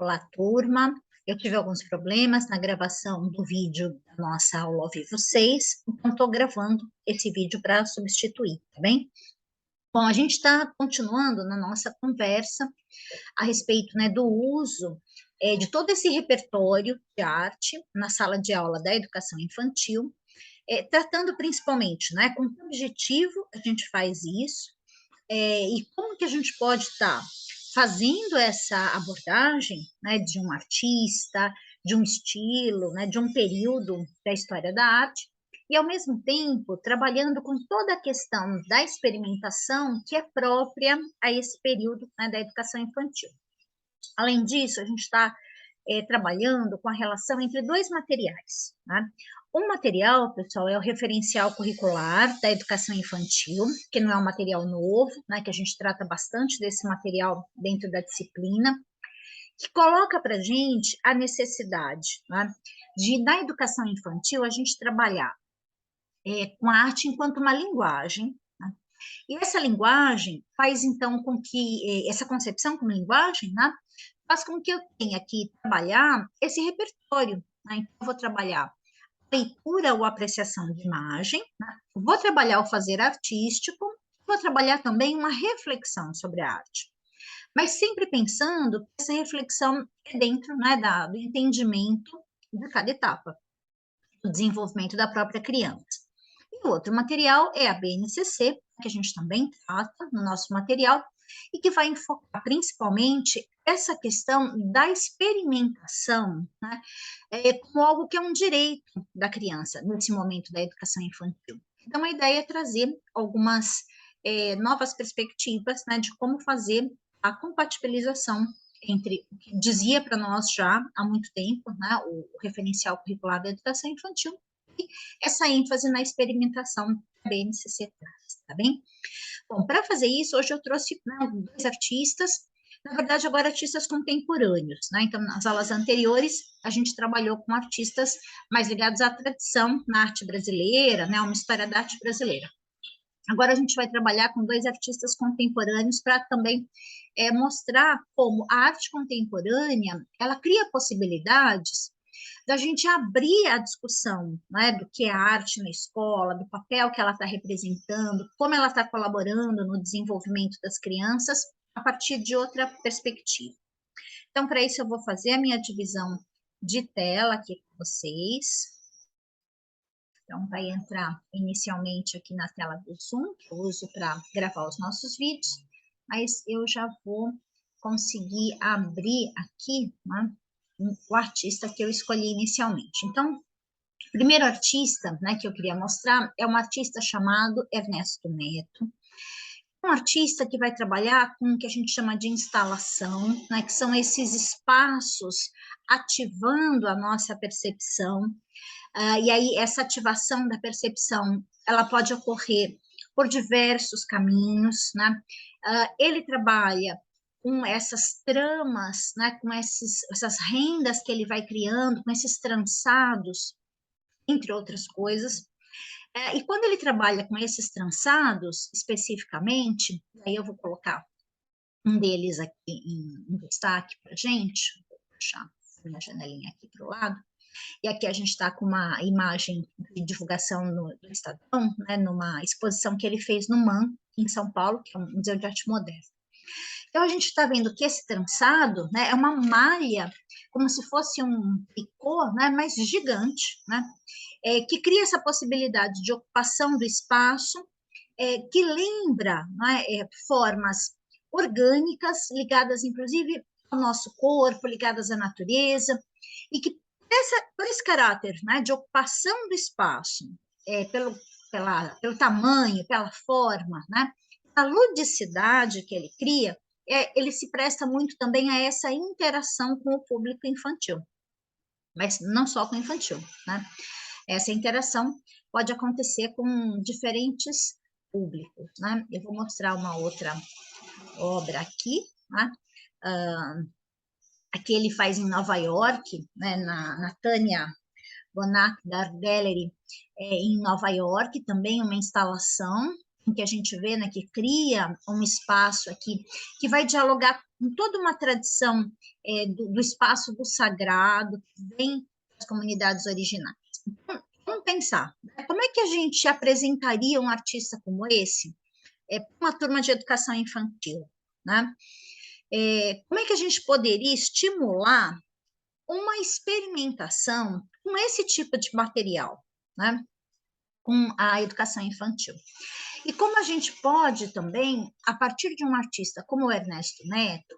Olá, turma. Eu tive alguns problemas na gravação do vídeo da nossa aula ao vivo 6, então estou gravando esse vídeo para substituir, tá bem? Bom, a gente está continuando na nossa conversa a respeito, né, do uso de todo esse repertório de arte na sala de aula da educação infantil, tratando principalmente, né, com que objetivo a gente faz isso, e como que a gente pode estar fazendo essa abordagem, né, de um artista, de um estilo, né, de um período da história da arte, e ao mesmo tempo trabalhando com toda a questão da experimentação que é própria a esse período, né, da educação infantil. Além disso, a gente está trabalhando com a relação entre dois materiais. Né? Um material, pessoal, é o referencial curricular da educação infantil, que não é um material novo, né, que a gente trata bastante desse material dentro da disciplina, que coloca para a gente a necessidade, né, de, na educação infantil, a gente trabalhar com a arte enquanto uma linguagem, né? E essa linguagem faz, então, com que, essa concepção como linguagem, né, faz com que eu tenha que trabalhar esse repertório, né? Então, eu vou trabalhar leitura ou apreciação de imagem, né? Vou trabalhar o fazer artístico, vou trabalhar também uma reflexão sobre a arte. Mas sempre pensando que essa reflexão é dentro, né, do entendimento de cada etapa, do desenvolvimento da própria criança. E o outro material é a BNCC, que a gente também trata no nosso material, e que vai enfocar principalmente essa questão da experimentação, né, como algo que é um direito da criança nesse momento da educação infantil. Então, a ideia é trazer algumas novas perspectivas, né, de como fazer a compatibilização entre o que dizia para nós já há muito tempo, né, o referencial curricular da educação infantil, e essa ênfase na experimentação que a BNCC traz, tá bem? Bom, para fazer isso, hoje eu trouxe, né, dois artistas, na verdade, agora artistas contemporâneos, né? Então, nas aulas anteriores, a gente trabalhou com artistas mais ligados à tradição na arte brasileira, né? Uma história da arte brasileira. Agora a gente vai trabalhar com dois artistas contemporâneos para também mostrar como a arte contemporânea, ela cria possibilidades da gente abrir a discussão, né, do que é arte na escola, do papel que ela está representando, como ela está colaborando no desenvolvimento das crianças, a partir de outra perspectiva. Então, para isso, eu vou fazer a minha divisão de tela aqui com vocês. Então, vai entrar inicialmente aqui na tela do Zoom, que eu uso para gravar os nossos vídeos, mas eu já vou conseguir abrir aqui, né, o artista que eu escolhi inicialmente. Então, o primeiro artista, né, que eu queria mostrar é um artista chamado Ernesto Neto, um artista que vai trabalhar com o que a gente chama de instalação, né, que são esses espaços ativando a nossa percepção. E aí essa ativação da percepção, ela pode ocorrer por diversos caminhos, né? Ele trabalha com essas tramas, né, com essas rendas que ele vai criando, com esses trançados, entre outras coisas. E quando ele trabalha com esses trançados, especificamente, aí eu vou colocar um deles aqui em destaque para a gente, vou puxar a janelinha aqui para o lado, e aqui a gente está com uma imagem de divulgação do Estadão, né, numa exposição que ele fez no MAM, em São Paulo, que é um Museu de Arte Moderna. Então, a gente está vendo que esse trançado, né, é uma malha, como se fosse um tricô, né, mas gigante, né, que cria essa possibilidade de ocupação do espaço, que lembra, né, formas orgânicas, ligadas, inclusive, ao nosso corpo, ligadas à natureza, e que por esse caráter, né, de ocupação do espaço, pelo tamanho, pela forma, né, a ludicidade que ele cria, ele se presta muito também a essa interação com o público infantil, mas não só com o infantil, né? Essa interação pode acontecer com diferentes públicos, né? Eu vou mostrar uma outra obra aqui, né? Aqui ele faz em Nova York, né? Na Tânia Bonac Art Gallery, em Nova York, também uma instalação, em que a gente vê, né, que cria um espaço aqui que vai dialogar com toda uma tradição do espaço do sagrado, que vem das comunidades originárias. Então, vamos pensar, né, como é que a gente apresentaria um artista como esse para uma turma de educação infantil, né? Como é que a gente poderia estimular uma experimentação com esse tipo de material, né? Com a educação infantil. E como a gente pode também, a partir de um artista como o Ernesto Neto,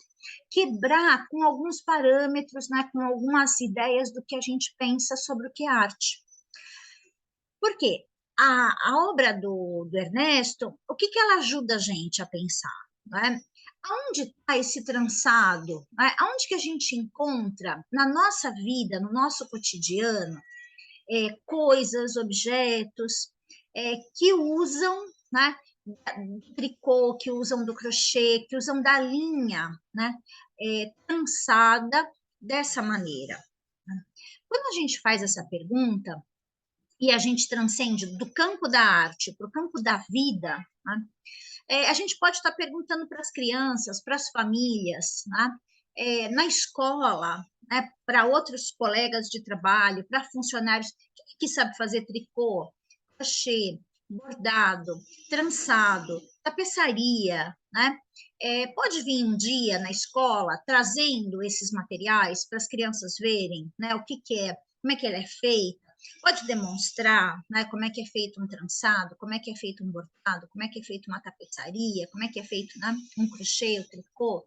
quebrar com alguns parâmetros, né, com algumas ideias do que a gente pensa sobre o que é arte. Por quê? A obra do Ernesto, o que ela ajuda a gente a pensar? Né? Aonde está esse trançado? Né? Aonde que a gente encontra na nossa vida, no nosso cotidiano, coisas, objetos que usam, né, do tricô, que usam do crochê, que usam da linha, né, trançada dessa maneira. Quando a gente faz essa pergunta e a gente transcende do campo da arte para o campo da vida, né, a gente pode estar perguntando para as crianças, para as famílias, né, na escola, né, para outros colegas de trabalho, para funcionários que sabe fazer tricô, crochê, bordado, trançado, tapeçaria, né? Pode vir um dia na escola trazendo esses materiais para as crianças verem, né, o que é, como é que ele é feito, pode demonstrar, né, como é que é feito um trançado, como é que é feito um bordado, como é que é feito uma tapeçaria, como é que é feito, né, um crochê, o tricô.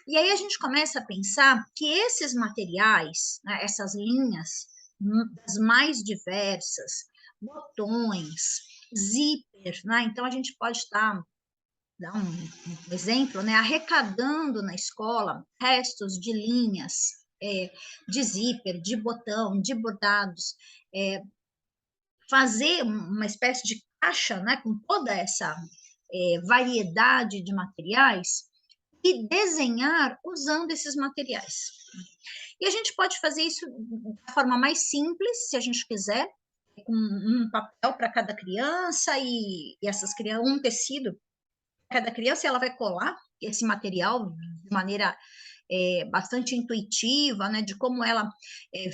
E aí a gente começa a pensar que esses materiais, né, essas linhas, das mais diversas, botões, zíper, né? Então a gente pode estar, dar um exemplo, né, arrecadando na escola restos de linhas, de zíper, de botão, de bordados, fazer uma espécie de caixa, né, com toda essa variedade de materiais e desenhar usando esses materiais. E a gente pode fazer isso da forma mais simples, se a gente quiser, com um papel para cada criança e essas crianças, um tecido para cada criança, e ela vai colar esse material de maneira bastante intuitiva, né, de como ela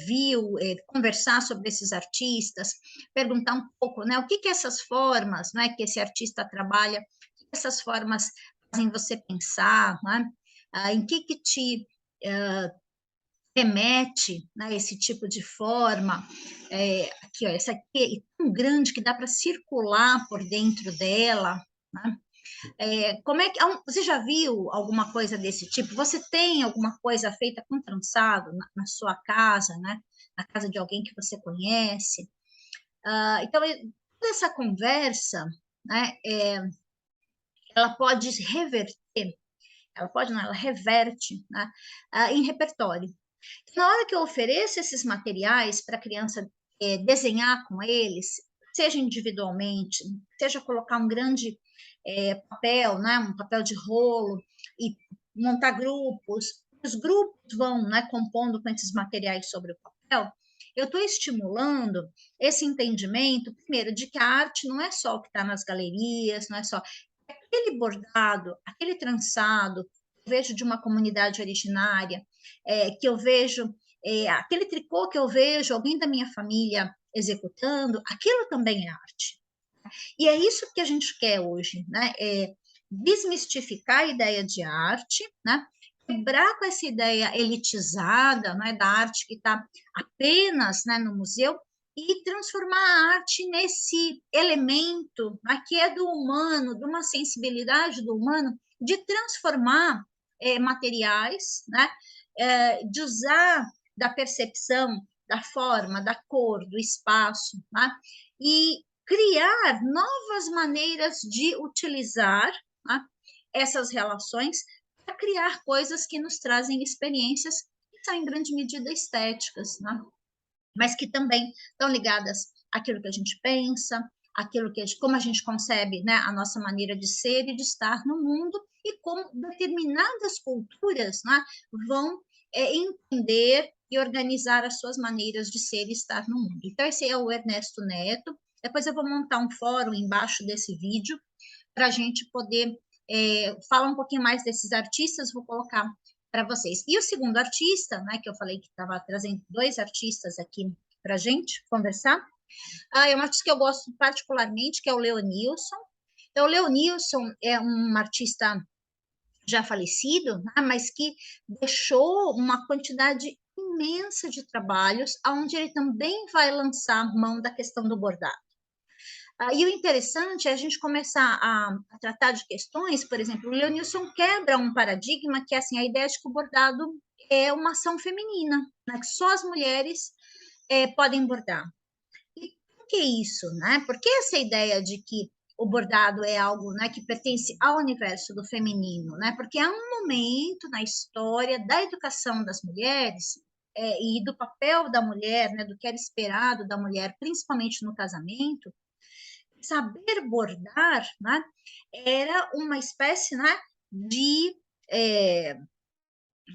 viu, conversar sobre esses artistas, perguntar um pouco, né, o que que essas formas, né, que esse artista trabalha, o que essas formas fazem você pensar, né, em que te remete, né, esse tipo de forma, aqui, ó, essa aqui é tão grande que dá para circular por dentro dela, né? Como é que você já viu alguma coisa desse tipo? Você tem alguma coisa feita com trançado na sua casa, né? Na casa de alguém que você conhece? Então, toda essa conversa, né? Ela pode reverter, ela pode não, ela reverte, né? Em repertório. Na hora que eu ofereço esses materiais para a criança desenhar com eles, seja individualmente, seja colocar um grande papel, né, um papel de rolo, e montar grupos, os grupos vão, né, compondo com esses materiais sobre o papel, eu estou estimulando esse entendimento, primeiro, de que a arte não é só o que está nas galerias, não é só aquele bordado, aquele trançado, eu vejo de uma comunidade originária, que eu vejo, aquele tricô que eu vejo alguém da minha família executando, aquilo também é arte. E é isso que a gente quer hoje, né? Desmistificar a ideia de arte, né? Quebrar com essa ideia elitizada, né, da arte que está apenas, né, no museu, e transformar a arte nesse elemento, né, que é do humano, de uma sensibilidade do humano, de transformar materiais, né, de usar da percepção, da forma, da cor, do espaço, né, e criar novas maneiras de utilizar, né, essas relações para criar coisas que nos trazem experiências que são em grande medida estéticas, né? Mas que também estão ligadas àquilo que a gente pensa, àquilo que como a gente concebe, né, a nossa maneira de ser e de estar no mundo e como determinadas culturas, né, vão entender e organizar as suas maneiras de ser e estar no mundo. Então esse é o Ernesto Neto, Depois eu vou montar um fórum embaixo desse vídeo para a gente poder falar um pouquinho mais desses artistas, vou colocar para vocês. E o segundo artista, né, que eu falei que estava trazendo 2 artistas aqui para a gente conversar, é um artista que eu gosto particularmente, que é o Leonilson. Então, o Leonilson é um artista já falecido, né, mas que deixou uma quantidade imensa de trabalhos, onde ele também vai lançar mão da questão do bordado. E o interessante é a gente começar a tratar de questões, por exemplo, o Leonilson quebra um paradigma que é assim, a ideia de que o bordado é uma ação feminina, né, que só as mulheres podem bordar. E por que isso, né? Por que essa ideia de que o bordado é algo, né, que pertence ao universo do feminino, né? Porque há um momento na história da educação das mulheres e do papel da mulher, né, do que era esperado da mulher, principalmente no casamento, saber bordar, né, era uma espécie, né, de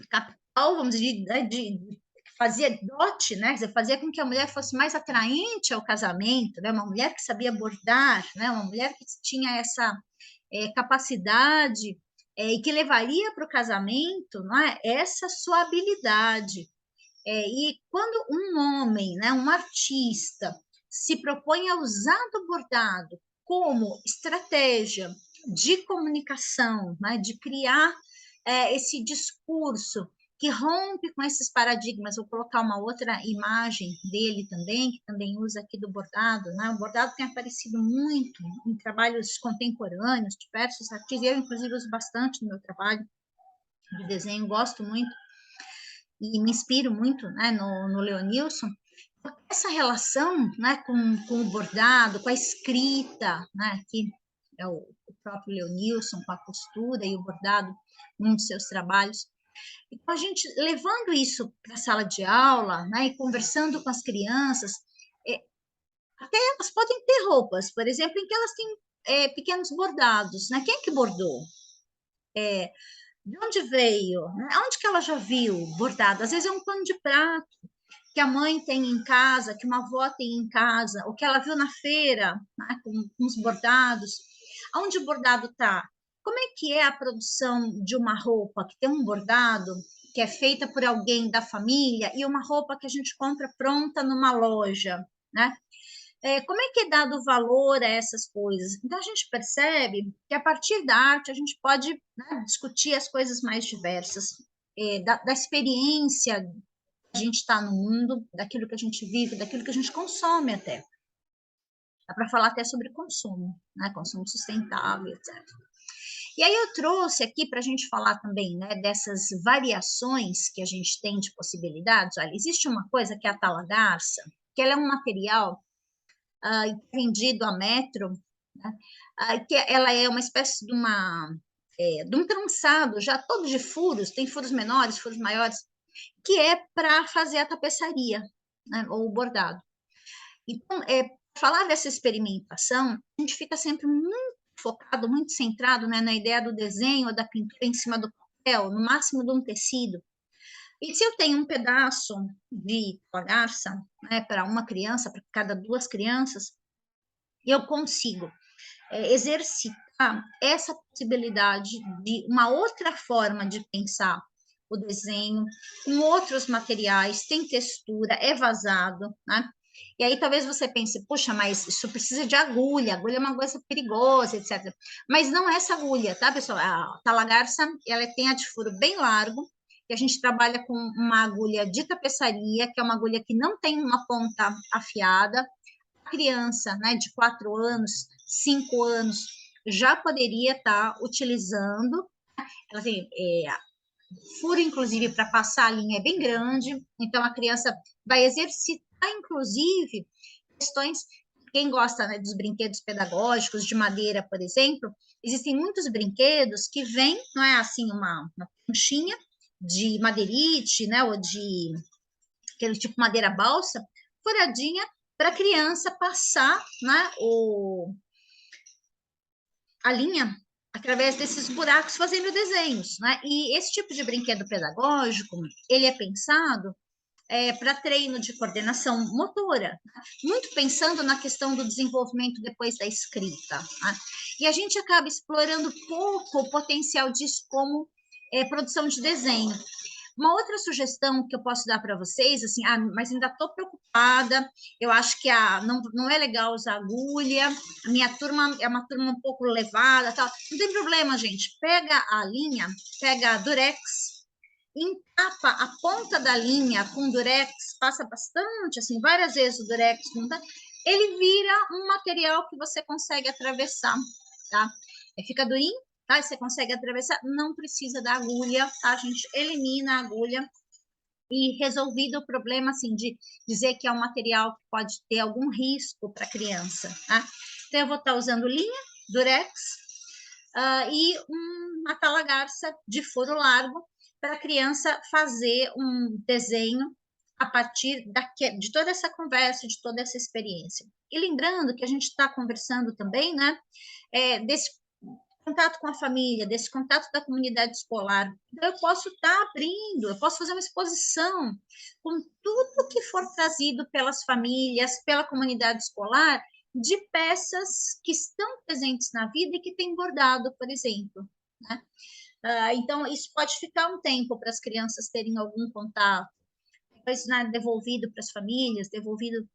capital, vamos dizer, de fazia dote, né, fazia com que a mulher fosse mais atraente ao casamento, né, uma mulher que sabia bordar, né, uma mulher que tinha essa capacidade e que levaria para o casamento, não é, essa sua habilidade. E quando um homem, né, um artista, se propõe a usar do bordado como estratégia de comunicação, né, de criar esse discurso que rompe com esses paradigmas. Vou colocar uma outra imagem dele também, que também usa aqui do bordado. Né? O bordado tem aparecido muito em trabalhos contemporâneos, diversos artistas, eu inclusive uso bastante no meu trabalho de desenho, gosto muito e me inspiro muito, né, no Leonilson, essa relação, né, com o bordado, com a escrita, né, que é o próprio Leonilson, com a costura e o bordado, um dos seus trabalhos. Então, a gente levando isso para a sala de aula, né, e conversando com as crianças, até elas podem ter roupas, por exemplo, em que elas têm pequenos bordados, né? Quem é que bordou? De onde veio? Onde que ela já viu bordado? Às vezes é um pano de prato que a mãe tem em casa, que uma avó tem em casa, ou que ela viu na feira, né, com os bordados. Onde o bordado está? Como é que é a produção de uma roupa que tem um bordado, que é feita por alguém da família, e uma roupa que a gente compra pronta numa loja, né? Como é que é dado valor a essas coisas? Então, a gente percebe que a partir da arte a gente pode, né, discutir as coisas mais diversas, da experiência que a gente está no mundo, daquilo que a gente vive, daquilo que a gente consome até. Dá para falar até sobre consumo, né? Consumo sustentável, etc. E aí eu trouxe aqui para a gente falar também, né, dessas variações que a gente tem de possibilidades. Olha, existe uma coisa que é a talagarça, que ela é um material vendido a metro, né? Que ela é uma espécie de um trançado já todo de furos, tem furos menores, furos maiores, que é para fazer a tapeçaria, né, ou o bordado. Então, falar dessa experimentação, a gente fica sempre muito focado, muito centrado, né, na ideia do desenho ou da pintura em cima do papel, no máximo de um tecido. E se eu tenho um pedaço de garça, né, para uma criança, para cada 2 crianças, eu consigo exercitar essa possibilidade de uma outra forma de pensar o desenho, com outros materiais, tem textura, é vazado, né? E aí talvez você pense, puxa, mas isso precisa de agulha é uma coisa perigosa, etc. Mas não é essa agulha, tá, pessoal? A talagarça, ela tem a de furo bem largo, e a gente trabalha com uma agulha de tapeçaria, que é uma agulha que não tem uma ponta afiada, criança, né, de 4 anos, 5 anos, já poderia estar utilizando. Ela tem furo, inclusive, para passar a linha é bem grande, então a criança vai exercitar, inclusive, questões. Quem gosta, né, dos brinquedos pedagógicos de madeira, por exemplo, existem muitos brinquedos que vêm, não é assim, uma conchinha de madeirite, né, ou de aquele tipo madeira balsa, furadinha, para a criança passar, né, a linha através desses buracos fazendo desenhos, né? E esse tipo de brinquedo pedagógico, ele é pensado para treino de coordenação motora, muito pensando na questão do desenvolvimento depois da escrita. Tá? E a gente acaba explorando pouco o potencial disso como produção de desenho. Uma outra sugestão que eu posso dar para vocês, assim, mas ainda estou preocupada, eu acho que não é legal usar agulha, a minha turma é uma turma um pouco levada, tal. Não tem problema, gente, pega a linha, pega a durex, encapa a ponta da linha com durex, passa bastante, assim, várias vezes o durex, ele vira um material que você consegue atravessar, tá? Fica durinho, tá? E você consegue atravessar, não precisa da agulha, tá? A gente elimina a agulha e resolvido o problema, assim, de dizer que é um material que pode ter algum risco para a criança, tá? Então, eu vou estar usando linha, durex, e uma talagarça de furo largo para a criança fazer um desenho a partir de toda essa conversa, de toda essa experiência. E lembrando que a gente está conversando também, né, desse contato com a família, desse contato da comunidade escolar. Então, eu posso estar abrindo, eu posso fazer uma exposição com tudo que for trazido pelas famílias, pela comunidade escolar, de peças que estão presentes na vida e que têm bordado, por exemplo. Né? Então, isso pode ficar um tempo para as crianças terem algum contato, depois né, devolvido para as famílias, devolvido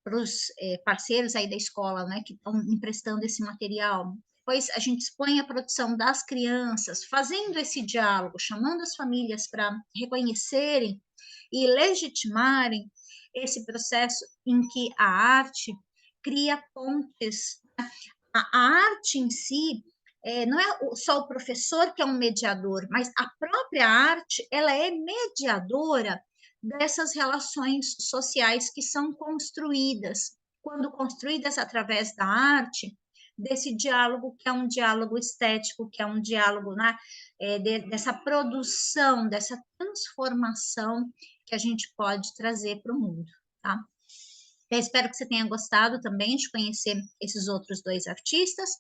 para os parceiros aí da escola, né, que estão emprestando esse material. Depois a gente expõe a produção das crianças, fazendo esse diálogo, chamando as famílias para reconhecerem e legitimarem esse processo em que a arte cria pontes. A arte em si não é só o professor que é um mediador, mas a própria arte ela é mediadora dessas relações sociais que são construídas. Quando construídas através da arte, desse diálogo que é um diálogo estético, que é um diálogo né, dessa produção, dessa transformação que a gente pode trazer para o mundo. Tá? Eu espero que você tenha gostado também de conhecer esses outros dois artistas.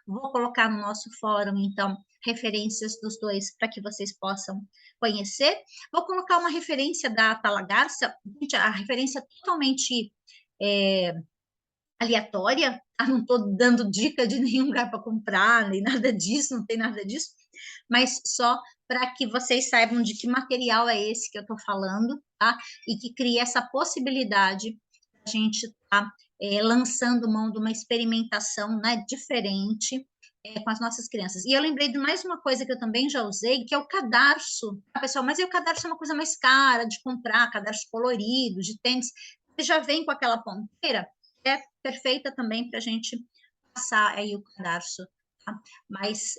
Vou colocar no nosso fórum, então, referências dos dois para que vocês possam conhecer. Vou colocar uma referência da Atala Garça, a referência totalmente aleatória, não estou dando dica de nenhum lugar para comprar, nem nada disso, não tem nada disso, mas só para que vocês saibam de que material é esse que eu estou falando, tá? E que cria essa possibilidade a gente está lançando mão de uma experimentação né, diferente com as nossas crianças. E eu lembrei de mais uma coisa que eu também já usei, que é o cadarço. Ah, pessoal, mas o cadarço é uma coisa mais cara de comprar, cadarço colorido, de tênis. Você já vem com aquela ponteira, é perfeita também para a gente passar aí o cadarço. Tá? Mas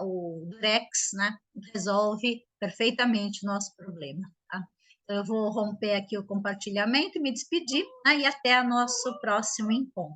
o Durex né, resolve perfeitamente o nosso problema. Tá? Eu vou romper aqui o compartilhamento e me despedir, né, e até o nosso próximo encontro.